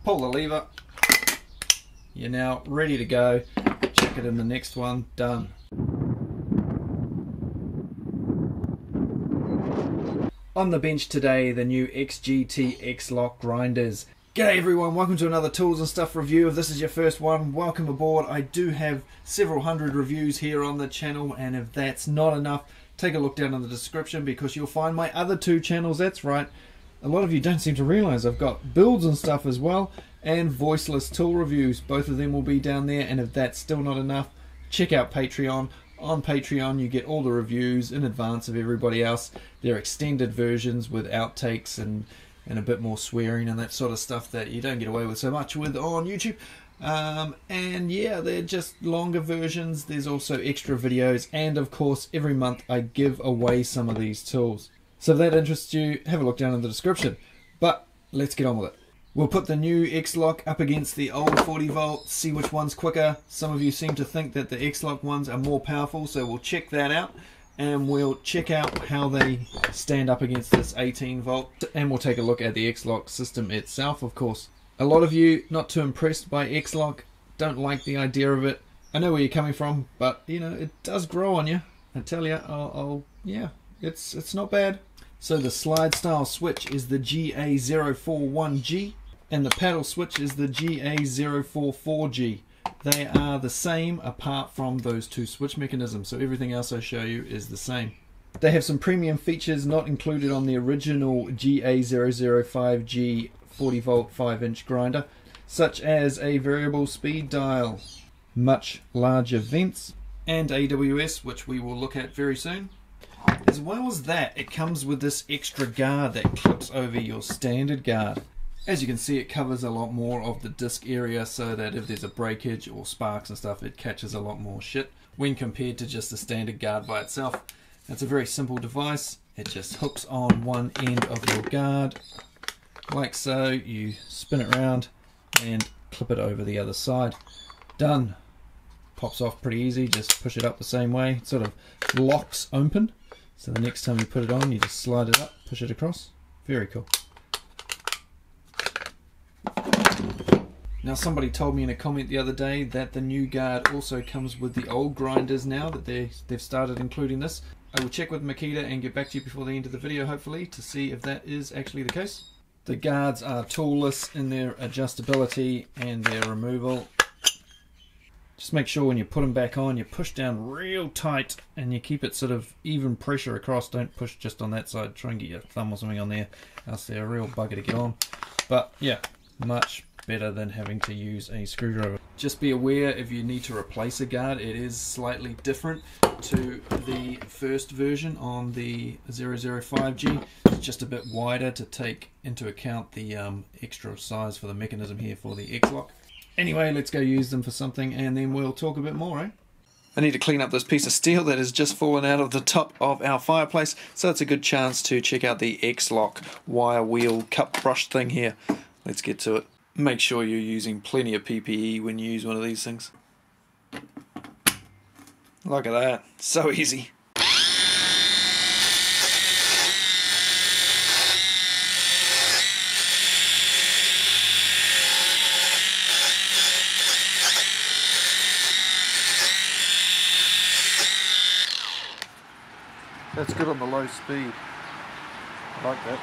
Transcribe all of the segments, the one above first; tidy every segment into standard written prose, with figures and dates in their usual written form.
pull the lever, you're now ready to go. Check it in the next one, done. On the bench today, the new XGT X-Lock Grinders. G'day everyone, welcome to another Tools and Stuff review. If this is your first one, welcome aboard. I do have several hundred reviews here on the channel, and if that's not enough, take a look down in the description because you'll find my other two channels. That's right, a lot of you don't seem to realize I've got builds and stuff as well, and voiceless tool reviews. Both of them will be down there, and if that's still not enough, check out Patreon. On Patreon you get all the reviews in advance of everybody else. They're extended versions with outtakes and a bit more swearing and that sort of stuff that you don't get away with so much with on YouTube. And yeah, they're just longer versions. There's also extra videos, and of course every month I give away some of these tools. So if that interests you, have a look down in the description. But let's get on with it. We'll put the new X-Lock up against the old 40 volt, see which one's quicker. Some of you seem to think that the X-Lock ones are more powerful, so we'll check that out. And we'll check out how they stand up against this 18 volt. And we'll take a look at the X-Lock system itself, of course. A lot of you not too impressed by X-Lock, don't like the idea of it. I know where you're coming from, but you know, it does grow on you. I tell you, yeah, it's not bad. So the slide style switch is the GA041G. And the paddle switch is the GA044G. They are the same apart from those two switch mechanisms, so everything else I show you is the same. They have some premium features not included on the original GA005G 40 volt 5-inch grinder, such as a variable speed dial, much larger vents, and AWS, which we will look at very soon. As well as that, it comes with this extra guard that clips over your standard guard. As you can see, it covers a lot more of the disc area so that if there's a breakage or sparks and stuff, it catches a lot more shit when compared to just the standard guard by itself. It's a very simple device. It just hooks on one end of your guard, like so. You spin it around and clip it over the other side. Done. Pops off pretty easy, just push it up the same way. It sort of locks open. So the next time you put it on, you just slide it up, push it across. Very cool. Now somebody told me in a comment the other day that the new guard also comes with the old grinders now, that they've started including this. I will check with Makita and get back to you before the end of the video hopefully to see if that is actually the case. The guards are toolless in their adjustability and their removal. Just make sure when you put them back on you push down real tight and you keep it sort of even pressure across. Don't push just on that side, try and get your thumb or something on there, else they're a real bugger to get on. But yeah, much better than having to use a screwdriver. Just be aware if you need to replace a guard, it is slightly different to the first version on the 005G. It's just a bit wider to take into account the extra size for the mechanism here for the X-Lock. Anyway, let's go use them for something and then we'll talk a bit more, eh? I need to clean up this piece of steel that has just fallen out of the top of our fireplace, so it's a good chance to check out the X-Lock wire wheel cup brush thing here. Let's get to it. Make sure you're using plenty of PPE when you use one of these things. Look at that, so easy. That's good on the low speed. I like that.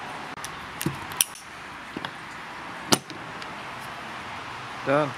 Done.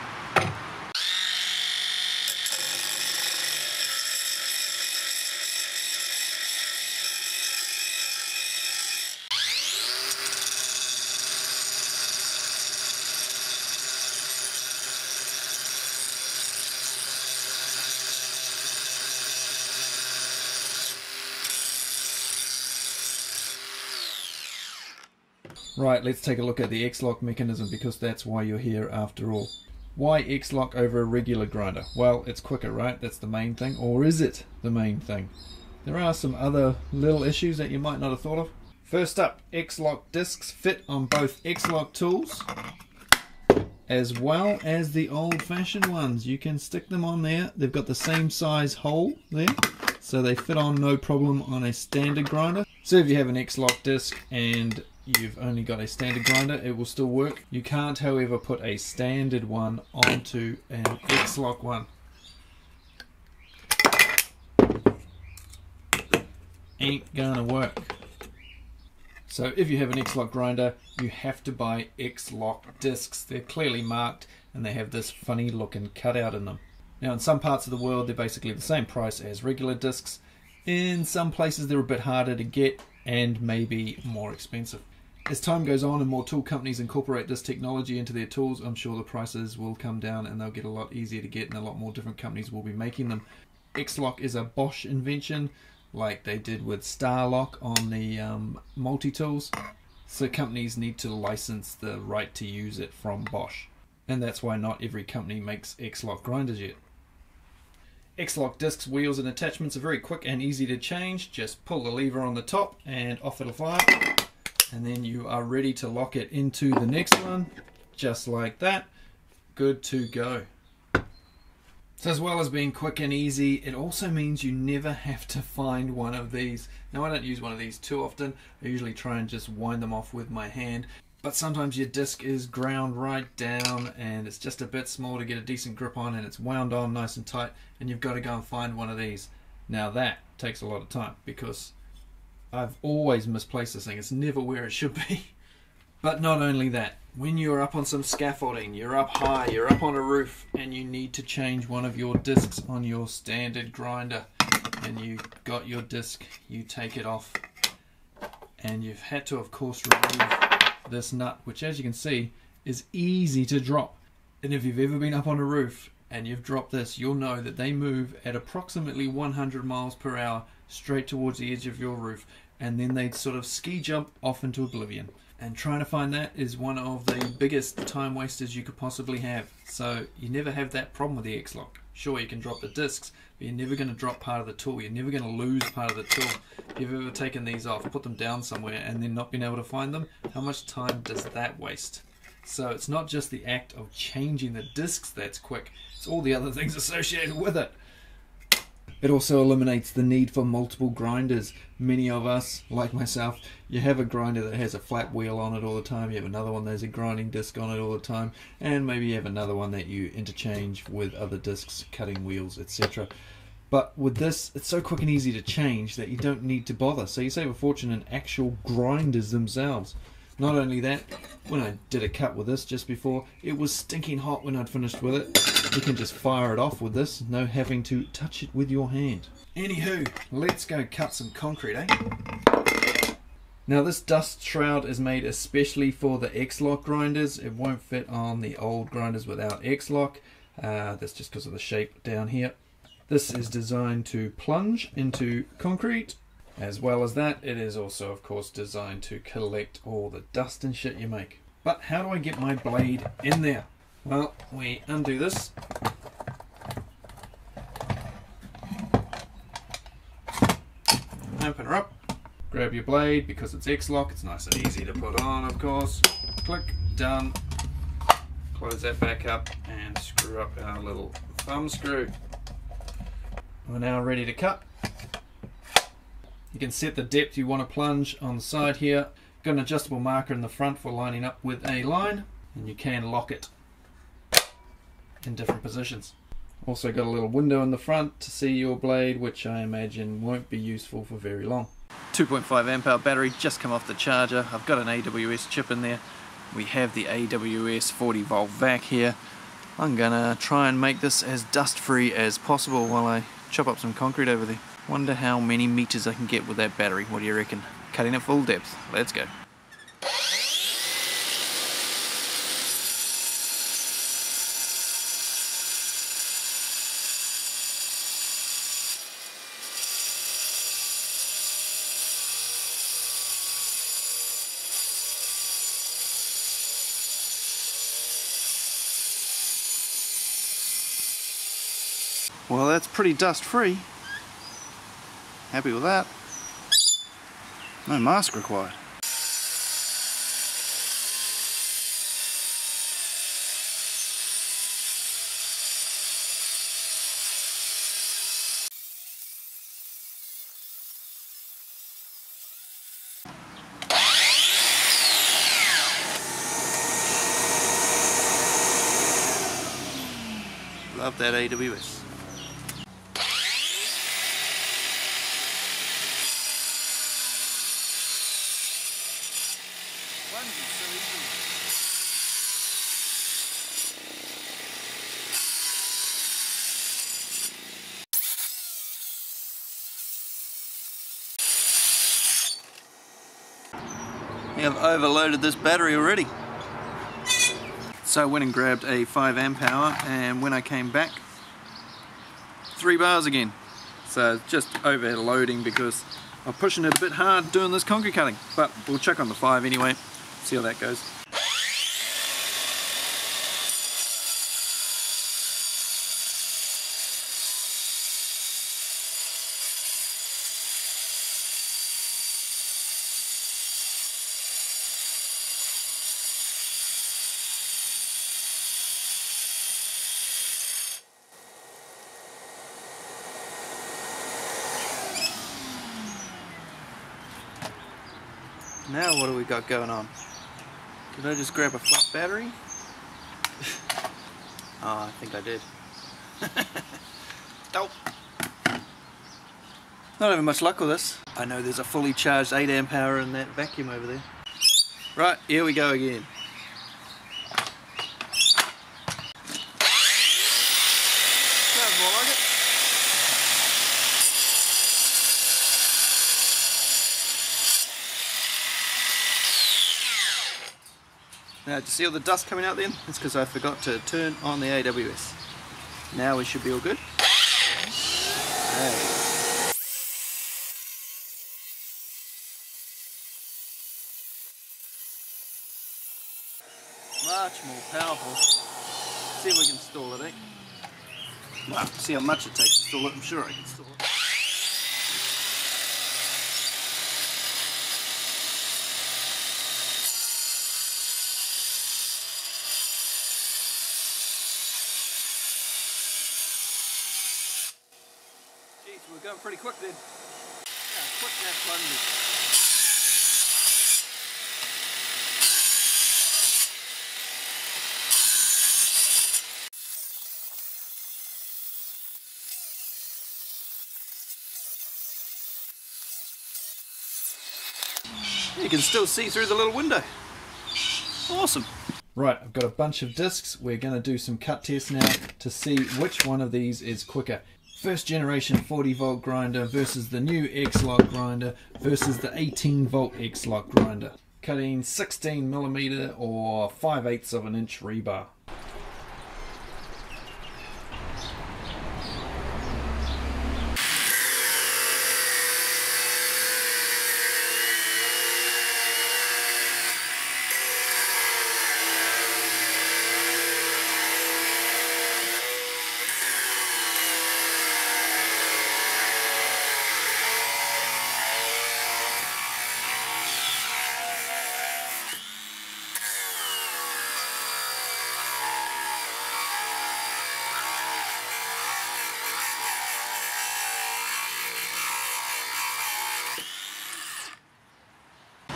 Right, let's take a look at the X-Lock mechanism because that's why you're here after all. Why X-Lock over a regular grinder? Well, it's quicker, right? That's the main thing. Or is it the main thing? There are some other little issues that you might not have thought of. First up, X-Lock discs fit on both X-Lock tools as well as the old-fashioned ones. You can stick them on there. They've got the same size hole there, so they fit on no problem on a standard grinder. So if you have an X-Lock disc and you've only got a standard grinder, it will still work. You can't, however, put a standard one onto an X-Lock one. Ain't gonna work. So if you have an X-Lock grinder, you have to buy X-Lock discs. They're clearly marked and they have this funny looking cutout in them. Now in some parts of the world they're basically the same price as regular discs. In some places they're a bit harder to get and maybe more expensive. As time goes on and more tool companies incorporate this technology into their tools, I'm sure the prices will come down and they'll get a lot easier to get and a lot more different companies will be making them. X-Lock is a Bosch invention, like they did with Starlock on the multi-tools. So companies need to license the right to use it from Bosch. And that's why not every company makes X-Lock grinders yet. X-Lock discs, wheels and attachments are very quick and easy to change. Just pull the lever on the top and off it'll fire. And then you are ready to lock it into the next one. Just like that. Good to go. So as well as being quick and easy, it also means you never have to find one of these. Now I don't use one of these too often. I usually try and just wind them off with my hand. But sometimes your disc is ground right down and it's just a bit small to get a decent grip on, and it's wound on nice and tight, and you've got to go and find one of these. Now that takes a lot of time because I've always misplaced this thing. It's never where it should be. But not only that, when you're up on some scaffolding, you're up high, you're up on a roof, and you need to change one of your discs on your standard grinder, and you got your disc, you take it off, and you've had to of course remove this nut, which as you can see is easy to drop. And if you've ever been up on a roof and you've dropped this, you'll know that they move at approximately 100 miles per hour straight towards the edge of your roof, and then they sort of ski jump off into oblivion. And trying to find that is one of the biggest time wasters you could possibly have. So you never have that problem with the X-Lock. Sure, you can drop the discs, but you're never going to drop part of the tool. You're never going to lose part of the tool. If you've ever taken these off, put them down somewhere, and then not been able to find them, how much time does that waste? So it's not just the act of changing the discs that's quick, it's all the other things associated with it. It also eliminates the need for multiple grinders. Many of us, like myself, you have a grinder that has a flat wheel on it all the time, you have another one that has a grinding disc on it all the time, and maybe you have another one that you interchange with other discs, cutting wheels, etc. But with this, it's so quick and easy to change that you don't need to bother, so you save a fortune in actual grinders themselves. Not only that, when I did a cut with this just before, it was stinking hot when I'd finished with it. You can just fire it off with this, no having to touch it with your hand. Anywho, let's go cut some concrete, eh? Now this dust shroud is made especially for the X-Lock grinders. It won't fit on the old grinders without X-Lock. That's just because of the shape down here. This is designed to plunge into concrete. As well as that, it is also of course designed to collect all the dust and shit you make. But how do I get my blade in there? Well, we undo this. Open her up. Grab your blade, because it's X-Lock, it's nice and easy to put on of course. Click, done. Close that back up and screw up our little thumb screw. We're now ready to cut. You can set the depth you want to plunge on the side here. Got an adjustable marker in the front for lining up with a line, and you can lock it in different positions. Also got a little window in the front to see your blade, which I imagine won't be useful for very long. 2.5 amp hour battery just come off the charger. I've got an AWS chip in there. We have the AWS 40 volt vac here. I'm gonna try and make this as dust free as possible while I chop up some concrete over there. Wonder how many meters I can get with that battery. What do you reckon? Cutting at full depth. Let's go. Well, that's pretty dust free. Happy with that. No mask required. Love that AWS. I've overloaded this battery already. So I went and grabbed a 5 amp hour, and when I came back, 3 bars again. So just overloading because I'm pushing it a bit hard doing this concrete cutting. But we'll check on the 5 anyway, see how that goes. Now what do we got going on? Did I just grab a flat battery? Oh, I think I did. Nope. Not having much luck with this. I know there's a fully charged 8 amp hour in that vacuum over there. Right, here we go again. Sounds more like it. Now, do you see all the dust coming out then? It's because I forgot to turn on the AWS. Now we should be all good. Okay. Much more powerful. See if we can install it, eh? Well, see how much it takes to install it. I'm sure I can install it. We're going pretty quick then. Yeah, quick that plunge. You can still see through the little window. Awesome. Right, I've got a bunch of discs. We're going to do some cut tests now to see which one of these is quicker. First generation 40 volt grinder versus the new X-Lock grinder versus the 18 volt X-Lock grinder. Cutting 16mm or 5/8 of an inch rebar.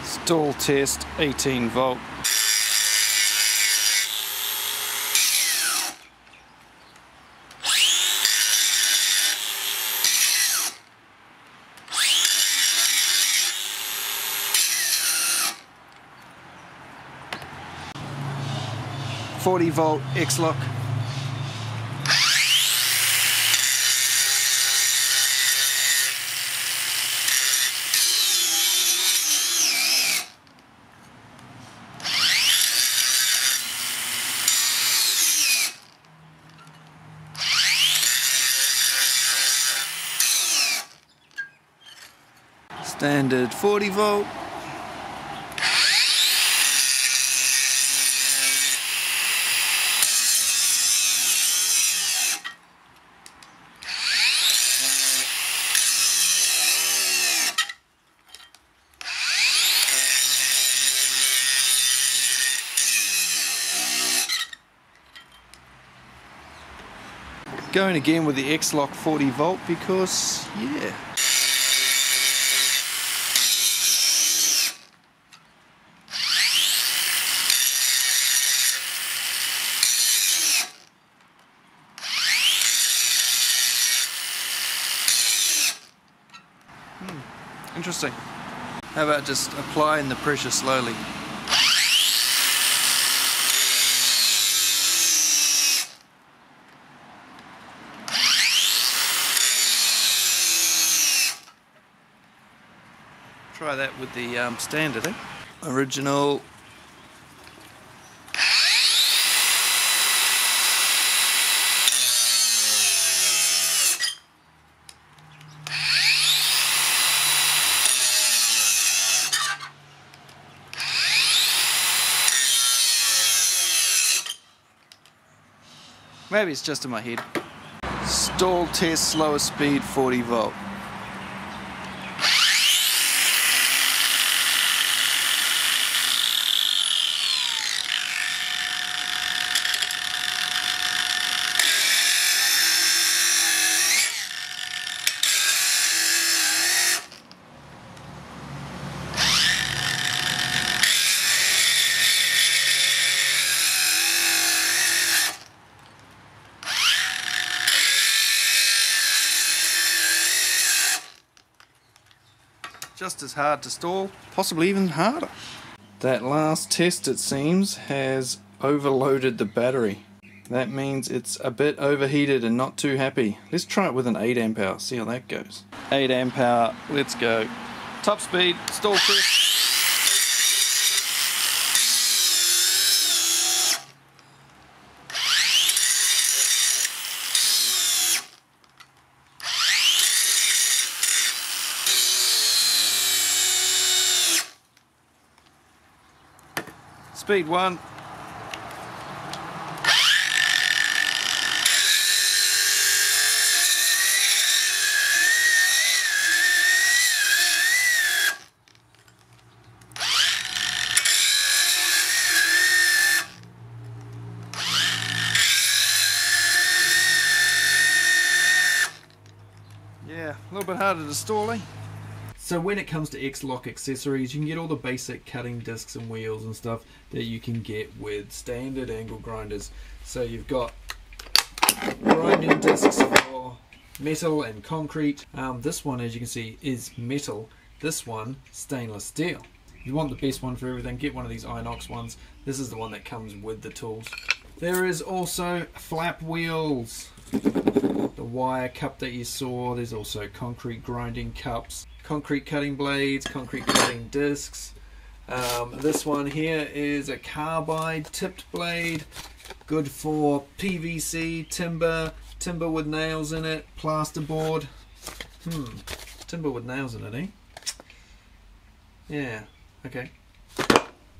Stall test 18 volt. .40 volt X-Lock. Standard 40 volt. Going again with the X-Lock 40 volt because, yeah. Interesting. How about just applying the pressure slowly? Try that with the standard, eh? Original. Maybe it's just in my head. Stall test slower speed 40 volt. Just as hard to stall, possibly even harder. That last test, it seems, has overloaded the battery. That means it's a bit overheated and not too happy. Let's try it with an 8 amp hour, see how that goes. 8 amp hour, let's go. Top speed, stall test. Speed 1. Yeah, a little bit harder to stall, eh? So when it comes to X-Lock accessories, you can get all the basic cutting discs and wheels and stuff that you can get with standard angle grinders. So you've got grinding discs for metal and concrete. This one, as you can see, is metal. This one, stainless steel. If you want the best one for everything, get one of these inox ones. This is the one that comes with the tools. There is also flap wheels. The wire cup that you saw. There's also concrete grinding cups, concrete cutting blades, concrete cutting discs. This one here is a carbide tipped blade, good for PVC, timber with nails in it, plasterboard. Timber with nails in it, eh? Yeah, okay.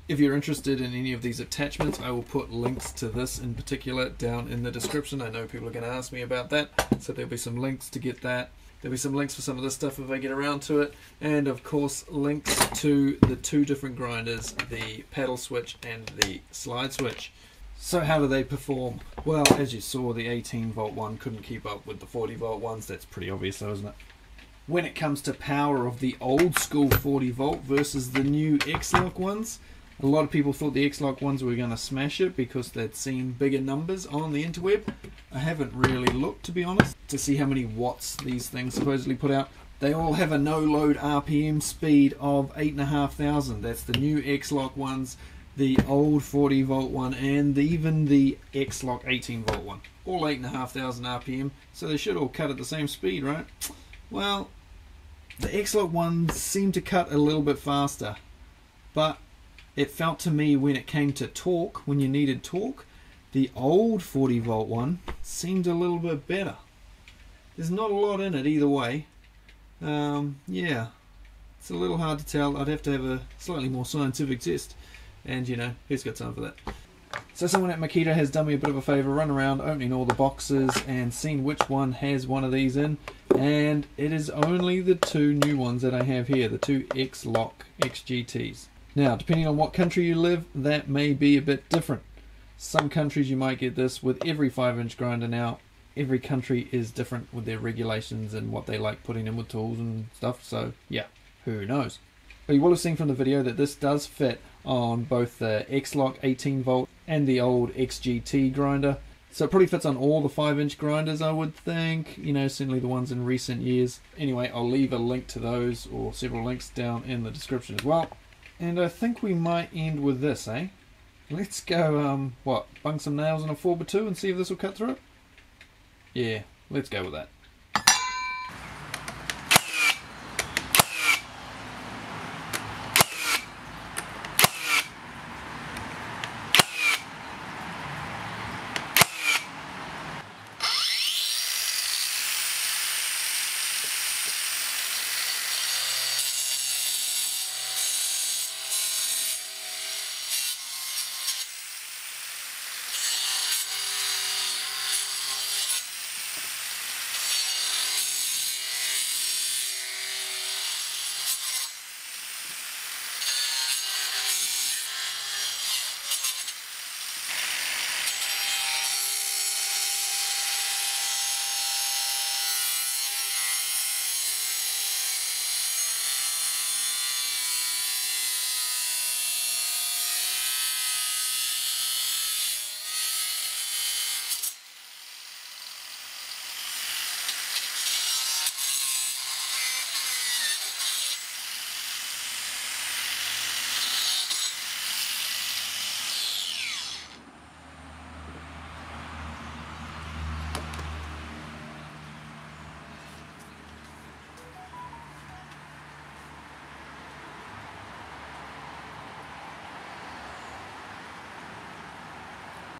If you're interested in any of these attachments, I will put links to this in particular down in the description. I know people are going to ask me about that, so there'll be some links to get that. There'll be some links for some of this stuff if I get around to it, and of course links to the two different grinders, the paddle switch and the slide switch. So how do they perform? Well, as you saw, the 18 volt one couldn't keep up with the 40 volt ones. That's pretty obvious though, isn't it? When it comes to power of the old school 40 volt versus the new X-Lock ones, a lot of people thought the X-Lock ones were going to smash it because they'd seen bigger numbers on the interweb. I haven't really looked, to be honest, to see how many watts these things supposedly put out. They all have a no-load RPM speed of 8,500. That's the new X-Lock ones, the old 40 volt one, and even the X-Lock 18 volt one. All 8,500 RPM, so they should all cut at the same speed, right? Well, the X-Lock ones seem to cut a little bit faster, but it felt to me when it came to torque, when you needed torque, the old 40 volt one seemed a little bit better. There's not a lot in it either way. Yeah, it's a little hard to tell. I'd have to have a slightly more scientific test, and you know, who's got time for that? So someone at Makita has done me a bit of a favour, run around opening all the boxes and seen which one has one of these in, and it is only the two new ones that I have here, the two X-Lock XGTs. Now, depending on what country you live, that may be a bit different. Some countries you might get this with every 5-inch grinder now. Every country is different with their regulations and what they like putting in with tools and stuff, so yeah, who knows. But you will have seen from the video that this does fit on both the X-Lock 18 volt and the old XGT grinder. So it probably fits on all the 5-inch grinders, I would think. You know, certainly the ones in recent years. Anyway, I'll leave a link to those, or several links down in the description as well. And I think we might end with this, eh? Let's go, bung some nails in a 4x2 and see if this will cut through it? Yeah, let's go with that.